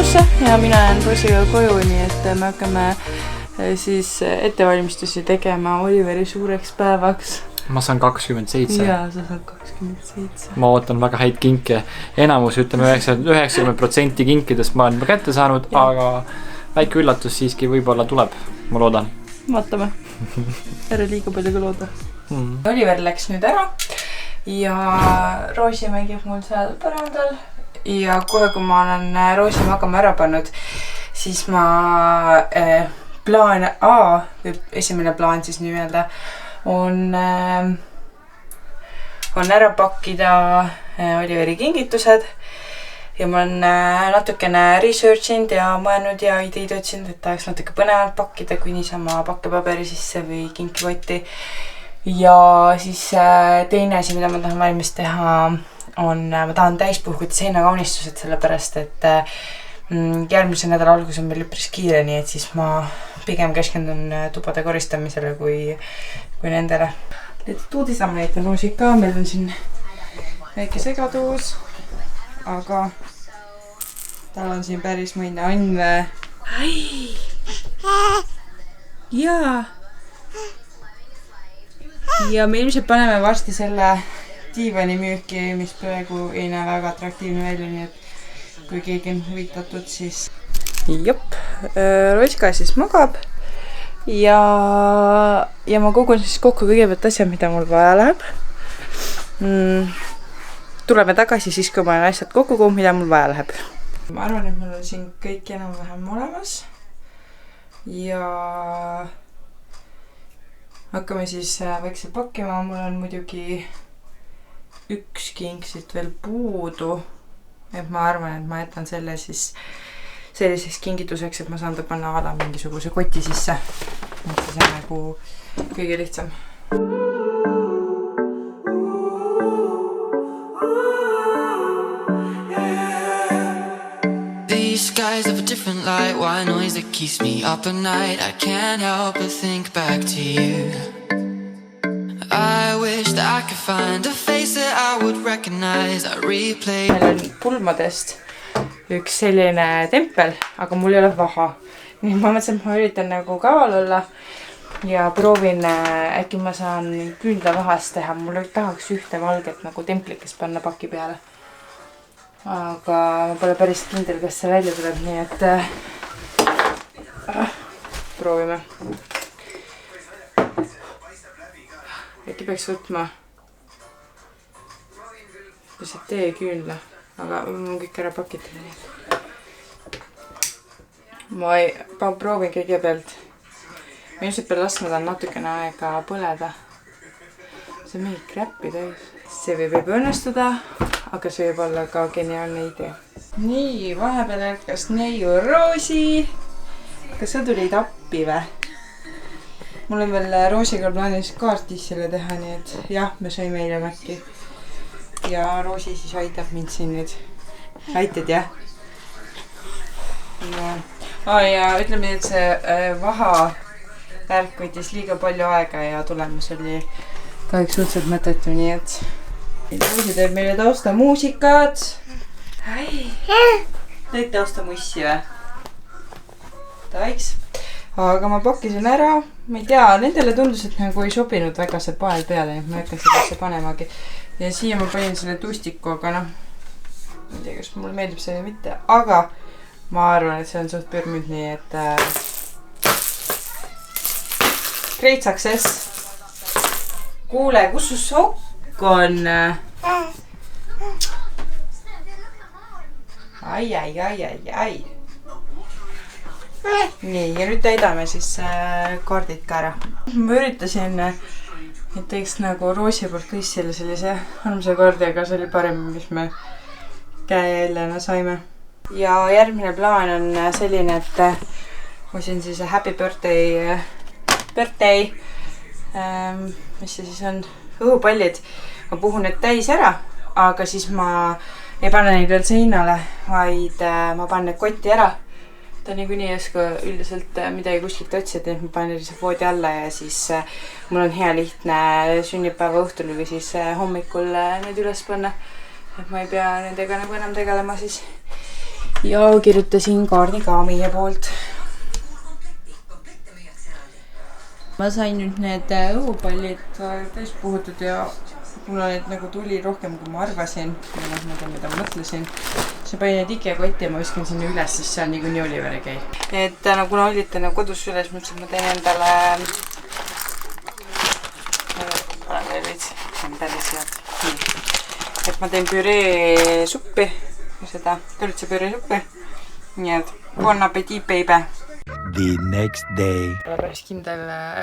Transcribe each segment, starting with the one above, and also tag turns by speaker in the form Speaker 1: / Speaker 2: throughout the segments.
Speaker 1: kodusse ja mina jään Roosiga koju, nii et me hakkame siis ettevalmistusi tegema Oliveri suureks päevaks.
Speaker 2: Ma saan 27.
Speaker 1: Jaa, sa saad 27.
Speaker 2: Ma ootan väga häid kinke. Enamus, ütleme 90% kinkidest ma olen kätte saanud, aga väike üllatus siiski võib-olla tuleb, ma loodan.
Speaker 1: Vaatame. Ära liiga palju ka looda. Oliver läks nüüd ära ja Roosi mängib mul seal põrandal. Ja kohe, kui ma olen Roosi magama ära pannud, siis ma plaan A, või esimene plaan siis nii-öelda, on ära pakkida Oliveri kingitused ja ma olen natukene researchinud ja mõelnud ja ideid otsinud, et tahaks natuke põnevalt pakkida, kui niisama pakkepaberi sisse või kinkikotti. Ja siis teine asi, mida ma tahan valmis teha, on, ma tahan täispuhkuda seinakaunistused, sellepärast, et järgmise nädala algus on meil üpris kiire, nii et siis ma pigem keskendun tubade koristamisele kui nendele. Tuudis ma näitan Roosi ka, meil on siin väike segatuus, aga tal on siin päris mõine andme. Jaa. Ja me ilmselt paneme varsti selle diivani müüki, mis praegu ei näe väga atraktiivne välja, nii et kui keegi on huvitatud, siis... Jop, Roska siis magab ja ma kogun siis kokku kõigepealt asjad, mida mul vaja läheb. Tuleme tagasi siis, kui ma olen asjad kokku kogunud, mida mul vaja läheb. Ma arvan, et mul on siin kõik enam-vähem olemas ja hakkame siis vaikselt pakkima. Mul on muidugi üks king siit veel puudu, et ma arvan, et ma jätan selle siis selliseks kingituseks, et ma saan ta panna ala mingisuguse koti sisse. Et see on nagu kõige lihtsam.
Speaker 3: These skies have a different light, white noise that keeps me up at night. I can't help but think back to you. I wish that I could find a face that I would recognize. I replay.
Speaker 1: Meil on pulmadest üks selline tempel, aga mul ei ole vaha. Nii ma mõtlesin, et ma üritan nagu kaval olla ja proovin, äkki ma saan küünlavahast teha. Mul tahaks ühte valget nagu templikest panna paki peale. Aga ma pole päris kindel, kas see välja tuleb, nii et proovime. Äkki peaks võtma lihtsalt teeküünla, aga ma kõik ära pakitan. Ma proovin kõigepealt. Ma ilmselt pean laskma tal natukene aega põleda. See on mingi kräppi täis. See võib õnnestuda, aga see võib olla ka geniaalne idee. Nii, vahepeal ärkas neiu Roosi. Kas sa tulid appi või? Mul on veel Roosiga plaanis kaartissile teha, nii et jah, me sõime eile mäkki. Ja Roosi siis aitab mind siin nüüd. Aitad, jah? Ja ütleme, et see vaha värk võitis liiga palju aega ja tulemus oli kahjuks suhteliselt mõttetu, nii et Roosi teeb meile tausta muusikat. Teed tausta mussi või? Taiks. Aga ma pakkisin ära. Ma ei tea, nendele tundus, et nagu ei sobinud väga see pael peale, nii et ma ei hakkan sellesse panemagi. Ja siia ma panin selle tustiku, aga noh, ma ei tea, kas mulle meeldib see või mitte, aga ma arvan, et see on suht pürmünd, nii et great success. Kuule, kus su sokk on? Ai. Nii, ja nüüd täidame siis kaardid ka ära. Ma üritasin, et teeks nagu Roosi poolt kõissile sellise armsa kaardi, aga see oli parem, mis me käe jäljena saime. Ja järgmine plaan on selline, et ma siin siis happy birthday, mis see siis on, õhupallid. Ma puhun need täis ära, aga siis ma ei pane neid veel seinale, vaid ma panen need kotti ära. Ta niikuinii ei oska üldiselt midagi kuskilt otsida, et ma panen lihtsalt voodi alla ja siis mul on hea lihtne sünnipäeva õhtul või siis hommikul need üles panna. Et ma ei pea nendega nagu enam tegelema siis. ja kirjutasin kaardi ka meie poolt. Ma sain nüüd need õhupallid täis puhutud ja mul neid nagu tuli rohkem kui ma arvasin ja ma tean mida mõtlesin. Siis panin need IKEA kotti ja ma viskan sinna üles, siis seal niikuinii Oliver ei käi. Et kuna olite nagu kodus üles, mõtlesin, et ma teen endale päris head. Et ma teen püree suppi seda kõltse püree suppi. Nii et bon appetit, baby!
Speaker 4: The next day.
Speaker 1: Päris kindel,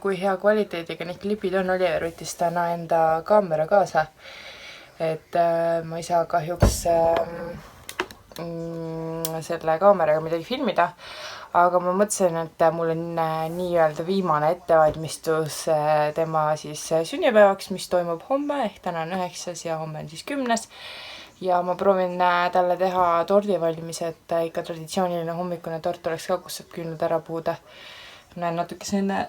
Speaker 1: kui hea kvaliteediga need klipid on. Oliver võttis täna enda kaamera kaasa. Et ma ei saa kahjuks selle kaameraga midagi filmida. Aga ma mõtlesin, et mul on nii-öelda viimane ettevalmistus tema siis sünnipäevaks, mis toimub homme, ehk täna on 9. ja homme on siis 10. Ja ma proovin talle teha tordi valmis, et ikka traditsiooniline hommikune tort oleks ka, kus saab küünlad ära puhuda. Ma näen natuke selline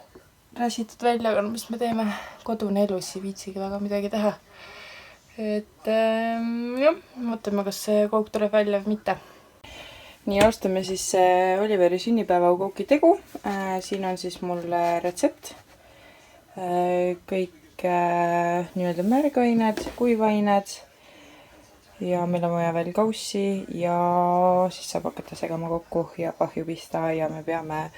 Speaker 1: räsitud välja, aga mis me teeme kodune elus, ei viitsigi väga midagi teha. Et jah, mõtleme, kas see kook tuleb välja või mitte. Nii, alustame siis Oliveri sünnipäeva kooki tegu. Siin on siis mul retsept. Kõik nii-öelda märgained, kuivained ja meil on vaja veel kaussi ja siis saab hakata segama kokku ja ahju pista ja me peame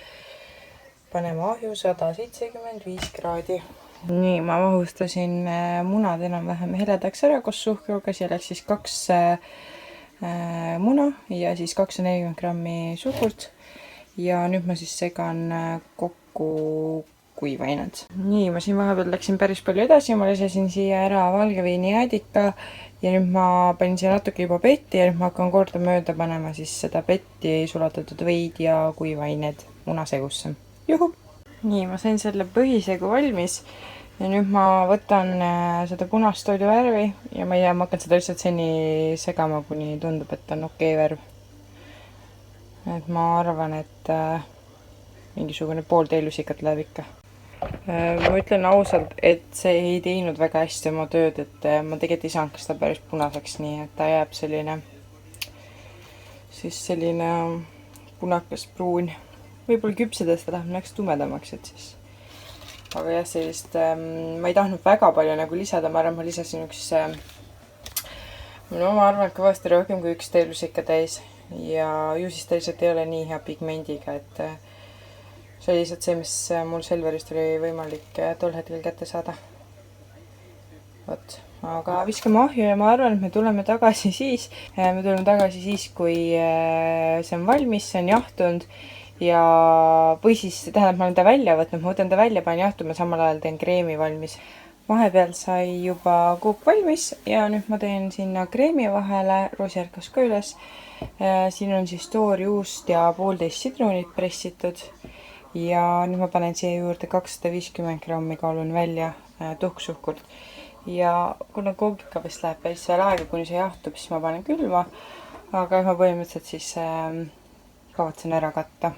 Speaker 1: panema ahju 175 kraadi. Nii, ma vahustasin munad enam-vähem heledaks ära koos suhkruga, siia läks siis 2 muna ja siis 240 grammi suhkurt ja nüüd ma siis segan kokku kuivained. Nii, ma siin vahepeal läksin päris palju edasi, ma lisasin siia ära valgeviini jäädika ja nüüd ma panin siia natuke juba petti ja nüüd ma hakkan kordamööda panema siis seda petti, sulatatud veid ja kuivained munasegusse. Juhu! Nii, ma sain selle põhisegu valmis ja nüüd ma võtan seda punast toiduvärvi ja ma ei tea, ma hakkan seda lihtsalt seni segama, kuni tundub, et on okei värv. Et ma arvan, et mingisugune pool teelusikat läheb ikka. Ma ütlen ausalt, et see ei teinud väga hästi oma tööd, et ma tegelikult ei saanud seda päris punaseks, nii et ta jääb selline punakas pruun. Võib-olla küpsedes ta läheb näeks tumedamaks, et siis aga jah, sellist, ma ei tahtnud väga palju nagu lisada, ma arvan, ma lisasin ma arvan, et kõvasti rohkem kui 1 teelusika täis ja ju siis ta lihtsalt ei ole nii hea pigmendiga, et see oli lihtsalt see, mis mul Selverist oli võimalik tol hetkel kätte saada. Võt. Aga viskame ahju ja ma arvan, et me tuleme tagasi siis, kui see on valmis, see on jahtunud. Või siis tähendab, ma olen ta välja võtnud, ma võtan ta välja, panen jahtuma, samal ajal teen kreemi valmis. Vahepeal sai juba kook valmis ja nüüd ma teen sinna kreemi vahele, roosijärkas ka üles. Siin on siis toorjuust ja 1,5 sidrunit pressitud ja nüüd ma panen siia juurde 250 grammi kaalun välja tuhksuhkurt. Ja kuna koogika vist läheb päris veel aega, kuni see jahtub, siis ma panen külma, aga ma põhimõtteliselt siis kavatsen ära katta.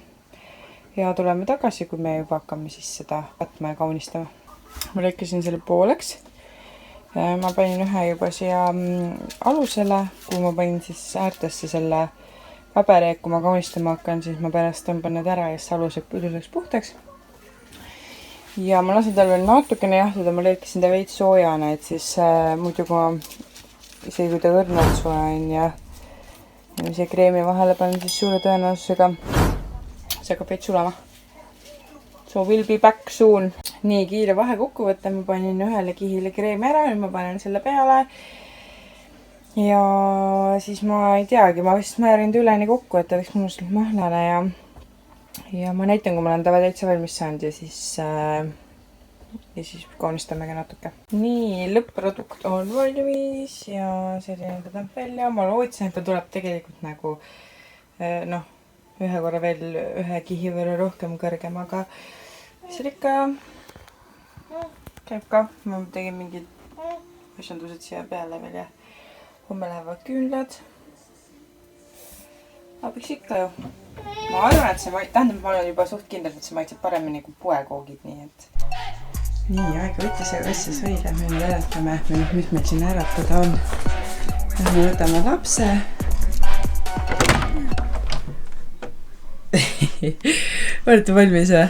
Speaker 1: Ja tuleme tagasi, kui me juba hakkame siis seda katma ja kaunistama. Ma lõikasin selle pooleks. Ma panin ühe juba siia alusele, kui ma panin siis äärtesse selle paberi, kui ma kaunistama hakkan, siis ma pärast tõmban need ära ja siis aluseks ilusaks puhtaks. Ja ma lasin tal veel natukene jahtuda, ma lõikasin ta veits soojana, et siis muidu kui ma isegi kui ta õrnalt soe on ja siia kreemi vahele panen siis suure tõenäosusega see hakkab veits sulama. So will be back soon. Nii, kiire vahe kokkuvõte. Ma panin ühele kihile kreemi ära, nüüd ma panen selle peale. Ja siis ma ei teagi, ma vist määrin ta üleni kokku, et ta võiks muuslikult mahlane ja ma näitan, kui ma olen ta täitsa valmis saanud ja siis kaunistamegi natuke. Nii, lõpp-produkt on valmis ja selline ta tuleb välja. Ma lootsin, et ta tuleb tegelikult nagu ühe korra veel ühe kihi võrra rohkem kõrgem, aga see ikka käib ka. Ma tegin mingid asjandused siia peale veel ja homme lähevad küünlad. Abiks ikka ju. Ma arvan, et ma olen juba suht kindel, et see maitseb paremini kui poekoogid, nii et nii, aega võttis ja asja sai, lähme nüüd äratame, mis meil siin äratada on. Lähme võtame lapse. olete valmis või?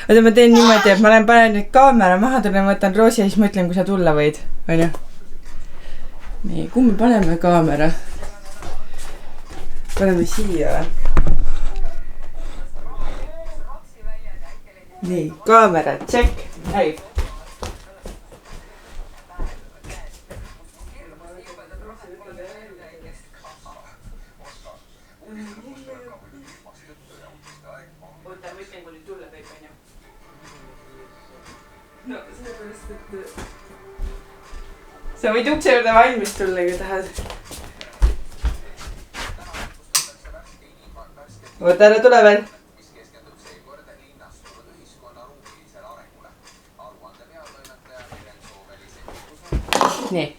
Speaker 1: Oota, ma teen niimoodi, et ma panen nüüd kaamera maha, tulen, võtan Roosi ja siis ma ütlen, kui sa tulla võid. Onju? Nii, kuhu me paneme kaamera? Paneme siia või? Nii, kaamera, check, käib. Oota, ma ütlen, kui nüüd tulla võib, onju. No, sellepärast, et... Sa võid ukse juurde valmis tulla, kui tahad. Oota, ära tule veel. Nii.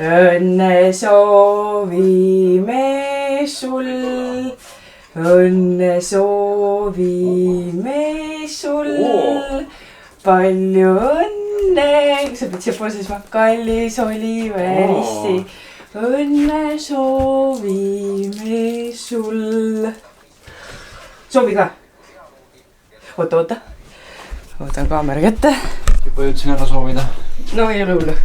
Speaker 1: Õnne soovime sul, õnne soovime sul, palju õnne, sa pead siia poolses ma, kallis Oliverissi, õnne soovime sul. Soovi ka? Oota. Ootan kaamera kätte.
Speaker 2: Juba jõudsin ära soovida.
Speaker 1: No ei ole hullu.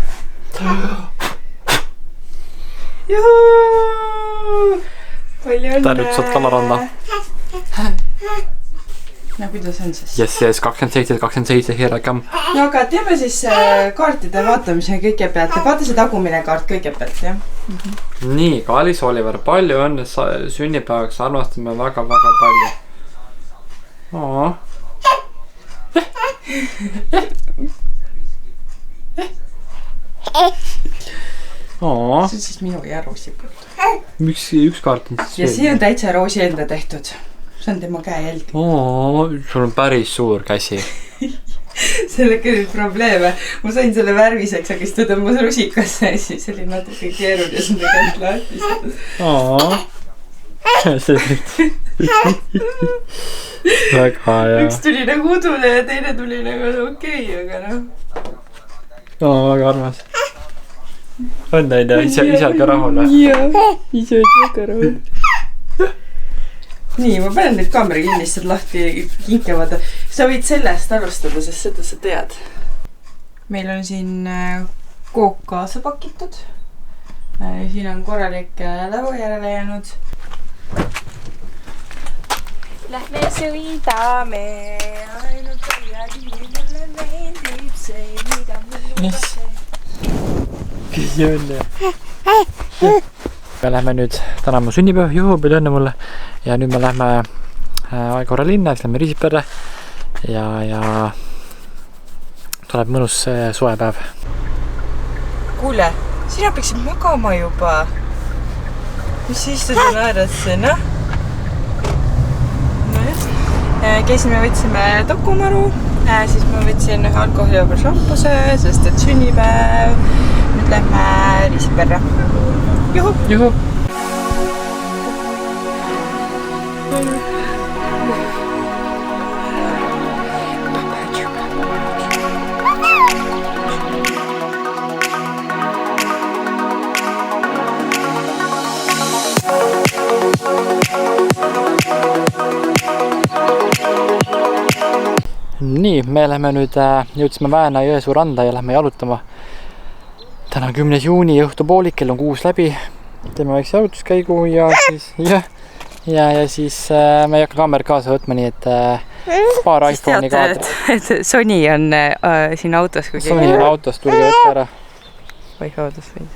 Speaker 1: Juhuu! Palju õnne!
Speaker 2: Tervitused Kalaranda.
Speaker 1: No kuidas on siis?
Speaker 2: Yes, 27, here I come.
Speaker 1: No aga teeme siis kaartide vaatamise kõigepealt. Vaata see tagumine kaart kõigepealt, jah?
Speaker 2: Nii, kallis Oliver, palju õnne sünnipäevaks, armastame väga-väga palju.
Speaker 1: See on siis minu ja Roosi poolt.
Speaker 2: Üks kaart on siis
Speaker 1: ja see on täitsa Roosi enda tehtud. See on tema käejälg.
Speaker 2: Sul on päris suur käsi.
Speaker 1: Sellega oli probleeme. Ma sain selle värviseks, aga siis ta tõmbas rusikasse ja siis oli natuke keeruline seda kätt lahti.
Speaker 2: Väga hea.
Speaker 1: Üks tuli nagu udule ja teine tuli nagu okei, aga noh.
Speaker 2: Väga armas. On teine, ise ka rahul või?
Speaker 1: Jaa, ise väga rahul. Nii, ma panen nüüd kaamera kinnistud lahti kinke vaata. Sa võid sellest alustada, sest seda sa tead. Meil on siin kook kaasa pakitud. Siin on korralik lävu järele jäänud. Lähme sõidame, ainult pojadi, mulle meeldib see, mida minu see.
Speaker 2: Kõsi õnne. Me lähme nüüd, täna mu sünnipäev, juhu, palju õnne mulle. Ja nüüd me lähme korra linna, siis lähme Riisiperre ja tuleb mõnus soe päev. Kuule, sina peaksid magama juba. Mis siis seda naerad siin, noh? Käisime, võtsime dokumaru, siis ma võtsin ühe alkoholivaba šampuse, sest et sünnipäev. Nüüd lähme Riisiperre. Juhu! Juhu! Nii, me lähme nüüd, jõudsime Väena-Jõesuu randa ja lähme jalutama. Täna 10. juuni õhtupoolik, kell on 6 läbi. Teeme väikse jalutuskäigu ja siis me ei hakka kaamerat kaasa võtma, nii et paar iPhone'i kaadra.
Speaker 1: Et Sony on siin autos.
Speaker 2: Sony on autos, tulge võtta ära.
Speaker 1: Või autos võid.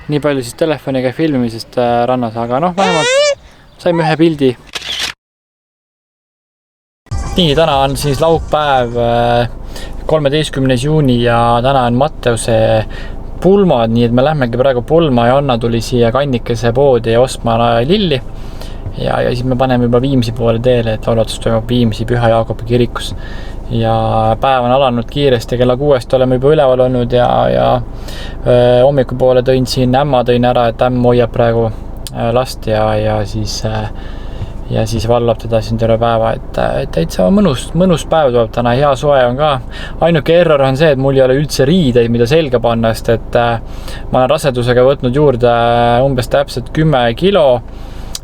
Speaker 2: Nii palju siis telefoniga filmimisest rannas, aga noh, vähemalt saime ühe pildi. Nii, täna on siis laupäev 13. juuni ja täna on Matteuse pulmad, nii et me lähmegi praegu pulma ja Anna tuli siia Kannikese poodi ja ostma lilli. Ja siis me paneme juba Viimsi poole teele, et laulatus toimub Viimsi Püha Jaakobi kirikus. Ja päev on alanud kiiresti, kella 6 oleme juba üleval olnud ja hommikupoole tõin siin ämma tõin ära, et ämm hoiab praegu last ja siis vallab teda siin terve päeva, et täitsa mõnus päev tuleb täna, hea soe on ka. Ainuke error on see, et mul ei ole üldse riideid, mida selga panna, sest et ma olen rasedusega võtnud juurde umbes täpselt 10 kilo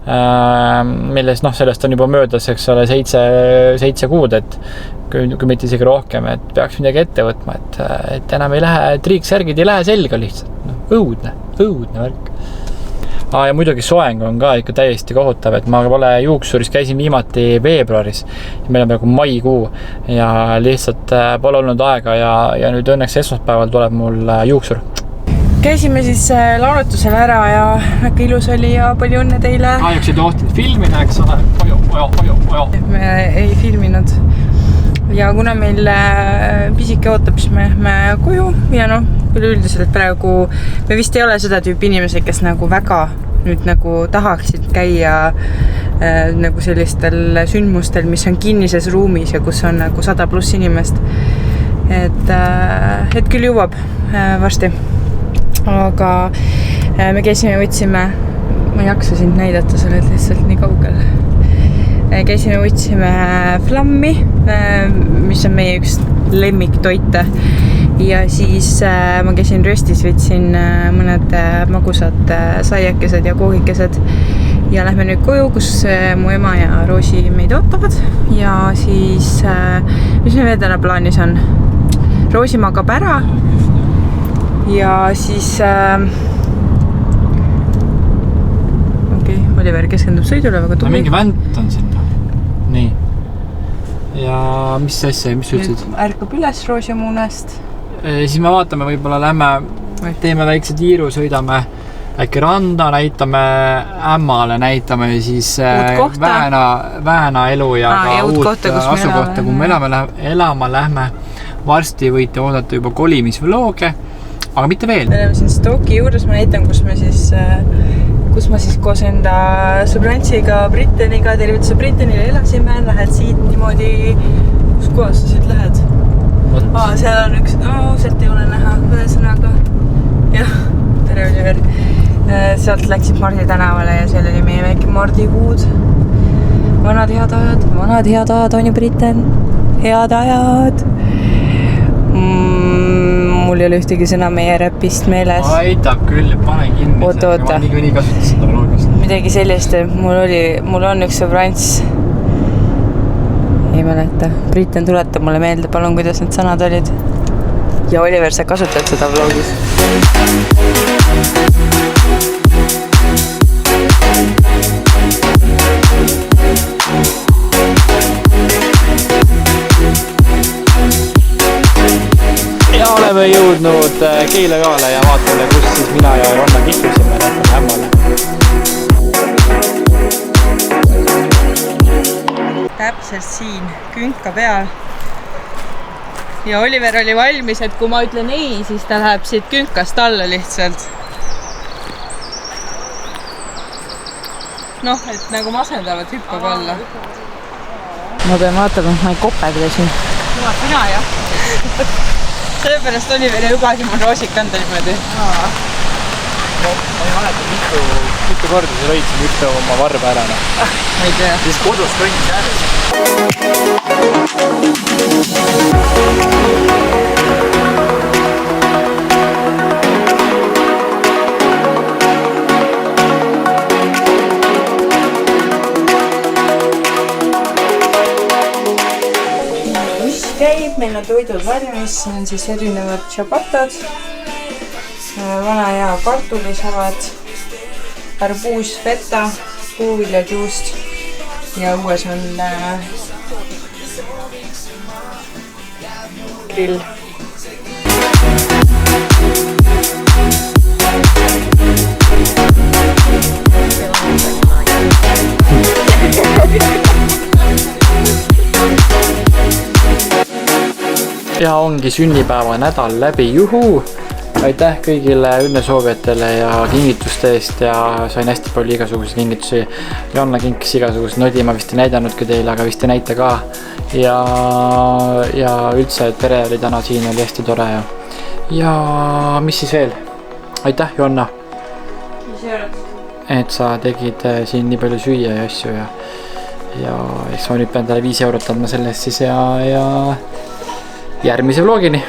Speaker 2: milles sellest on juba möödas, eks ole, 7 kuud, et kui mitte isegi rohkem, et peaks midagi ette võtma, et enam ei lähe, triiksärgid ei lähe selga lihtsalt, õudne värk. Ja muidugi soeng on ka ikka täiesti kohutav, et ma pole juuksuris, käisin viimati veebruaris, meil on praegu maikuu ja lihtsalt pole olnud aega ja nüüd õnneks esmaspäeval tuleb mul juuksur.
Speaker 1: Käisime siis lauletusel ära ja väga ilus oli ja palju õnne teile.
Speaker 2: Kahjuks ei tohtinud filmida, eks ole, ojo.
Speaker 1: Me ei filminud ja kuna meil pisike ootab, siis me lähme koju ja üleüldiselt praegu me vist ei ole seda tüüpi inimesed, kes nagu väga nüüd nagu tahaksid käia nagu sellistel sündmustel, mis on kinnises ruumis ja kus on nagu 100+ inimest. Et küll jõuab varsti. Aga me käisime, võtsime, ma ei jaksa sind näidata, sa oled lihtsalt nii kaugel. Käisime, võtsime flammi, mis on meie üks lemmiktoite. Ja siis ma käisin röstis, võtsin mõned magusad saiakesed ja koogikesed ja lähme nüüd koju, kus mu ema ja Roosi meid ootavad ja siis, mis me veel täna plaanis on? Roosi magab ära ja siis Oliver keskendub sõidule väga tubli.
Speaker 2: Mingi vänt on sinna. Nii. Ja mis asja, mis ütlesid?
Speaker 1: Ärkab üles Roosi oma unest.
Speaker 2: Siis me vaatame, võib-olla lähme, teeme väikse tiiru, sõidame äkki randa, näitame ämmale, näitame siis Vääna elu ja ka uut asukohta, kui me elama lähme. Varsti võite oodata juba kolimisvlooge, aga mitte veel.
Speaker 1: Me oleme siin Stoki juures, ma näitan, kus ma siis koos enda sõbrantsiga Britteniga, tervituse Brittenile elasime, lähed siit niimoodi, kus kohas sa siit lähed? Seal on üks, sealt ei ole näha, ühesõnaga. Jah, tere Oliver. Sealt läksid Mardi tänavale ja seal oli meie väike Mardi kuud. Vanad head ajad on ju Britten, head ajad. Mul ei ole ühtegi sõna meie räpist meeles.
Speaker 2: Aitab küll, pane kinni.
Speaker 1: Oota.
Speaker 2: Ma nii kasutas seda loogast.
Speaker 1: Midagi sellist, mul on üks sõbrants. Ei mäleta. Britten tuletab mulle meelde, palun, kuidas need sõnad olid. Ja Oliver, sa kasutad seda vlogis.
Speaker 2: Ja oleme jõudnud Keila-Jaale ja vaatame, kus siis mina ja Jonna kihkusime näitame ämmale.
Speaker 1: Täpselt siin, künka peal. Ja Oliver oli valmis, et kui ma ütlen ei, siis ta läheb siit künkast alla lihtsalt. Et nagu masendavad hüppab alla. Ma pean vaatama, et ma ei kopedle siin. Mina jah. Sellepärast Oliver ja lubasi mul roosik anda niimoodi.
Speaker 2: Ma ei mäleta, mitu korda sa lõidsin ühte oma varba ära.
Speaker 1: Ma ei tea.
Speaker 2: Siis kodus kõndis ääres.
Speaker 1: Käib, meil on toidud valmis, siin on siis erinevad ciabattad, vana hea kartulisalat, arbuus, feta, puuviljad juust ja uues on grill.
Speaker 2: Ja ongi sünnipäeva nädal läbi, juhuu! Aitäh kõigile õnnesoovijatele ja kingituste eest ja sain hästi palju igasuguseid kingitusi. Jonna kinkis igasuguseid nodi, ma vist ei näidanud teile, aga vist ei näita ka. Ja üldse, et pere oli täna siin, oli hästi tore. Ja mis siis veel? Aitäh, Jonna! Et sa tegid siin nii palju süüa ja asju ja eks ma nüüd pean talle 5 eurot andma sellest siis ja järgmise vlogini.